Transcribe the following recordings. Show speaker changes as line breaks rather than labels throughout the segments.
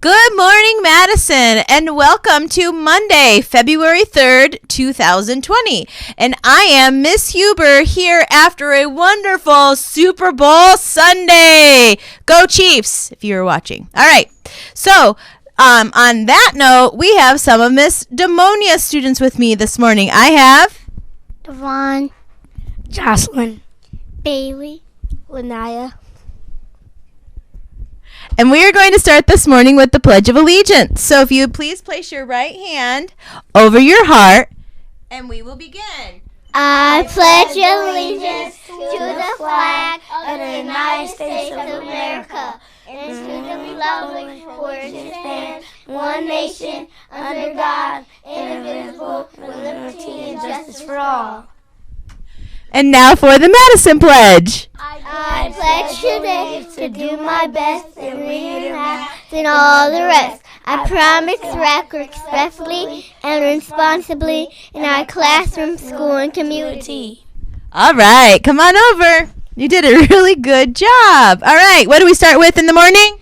Good morning, Madison, and welcome to Monday, February 3rd, 2020. And I am Miss Huber here after a wonderful Super Bowl Sunday. Go Chiefs, if you were watching. All right, so on that note, we have some of Miss Demonia's students with me this morning. I have
Devon,
Jocelyn,
Bailey,
Lanaya.
And we are going to start this morning with the Pledge of Allegiance. So if you please place your right hand over your heart, and we will begin.
I pledge allegiance to the flag of the United States of America and to the republic for which it stands, one nation, under God, indivisible, with liberty and justice for all.
And now for the Madison Pledge.
I pledge today to do my best in reading, math, and all the rest. I promise to act respectfully and responsibly in our classroom, school, and community.
All right, come on over. You did a really good job. All right, what do we start with in the morning?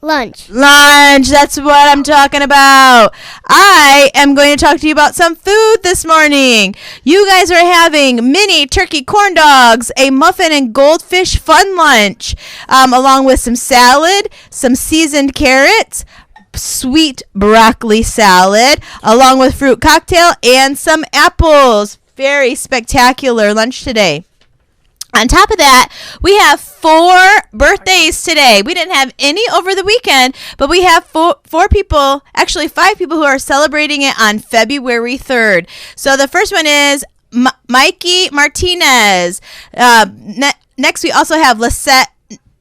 Lunch.
Lunch, that's what I'm talking about. I am going to talk to you about some food this morning. You guys are having mini turkey corn dogs, a muffin and goldfish fun lunch, along with some salad, some seasoned carrots, sweet broccoli salad, along with fruit cocktail and some apples. Very spectacular lunch today. On top of that, we have 4 birthdays today. We didn't have any over the weekend, but we have 4 people, actually 5 people who are celebrating it on February 3rd. So the first one is Mikey Martinez. Next, we also have Lisette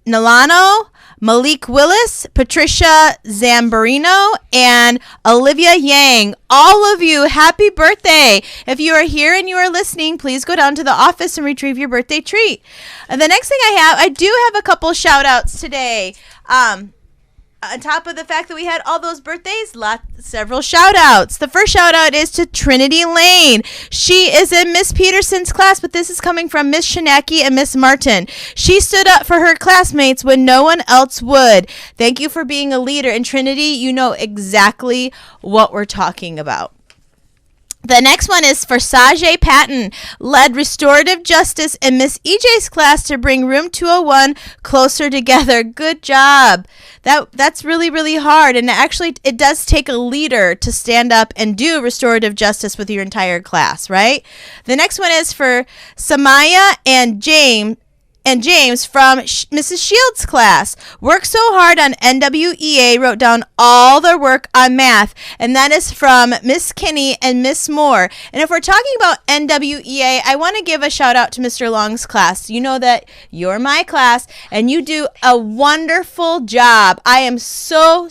Nilano, Malik Willis, Patricia Zambarino, and Olivia Yang. All of you, happy birthday. If you are here and you are listening, please go down to the office and retrieve your birthday treat. And the next thing I do have a couple shout outs today. On top of the fact that we had all those birthdays, several shout outs. The first shout out is to Trinity Lane. She is in Miss Peterson's class, but this is coming from Miss Shinaki and Miss Martin. She stood up for her classmates when no one else would. Thank you for being a leader. And Trinity, you know exactly what we're talking about. The next one is for Sajay Patton, led restorative justice in Miss EJ's class to bring Room 201 closer together. Good job. That's really, really hard. And actually, it does take a leader to stand up and do restorative justice with your entire class, right? The next one is for Samaya and James from Mrs. Shields' class. Worked so hard on NWEA, wrote down all their work on math. And that is from Miss Kinney and Miss Moore. And if we're talking about NWEA, I want to give a shout out to Mr. Long's class. You know that you're my class and you do a wonderful job. I am so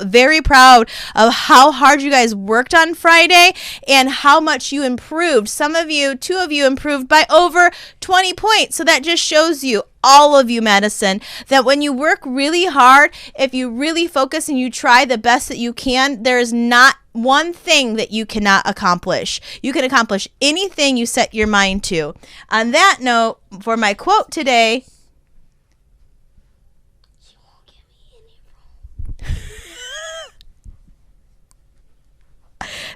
very proud of how hard you guys worked on Friday and how much you improved. Some of you, 2 of you improved by over 20 points. So that just shows you, all of you, Madison, that when you work really hard, if you really focus and you try the best that you can, there is not one thing that you cannot accomplish. You can accomplish anything you set your mind to. On that note, for my quote today,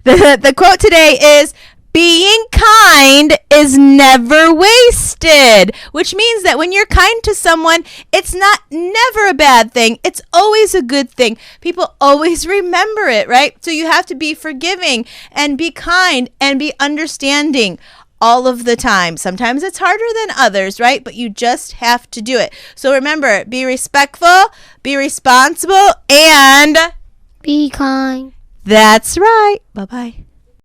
the quote today is, being kind is never wasted, which means that when you're kind to someone, it's never a bad thing. It's always a good thing. People always remember it, right? So you have to be forgiving and be kind and be understanding all of the time. Sometimes it's harder than others, right? But you just have to do it. So remember, be respectful, be responsible, and
Be kind.
that's right. Bye-bye.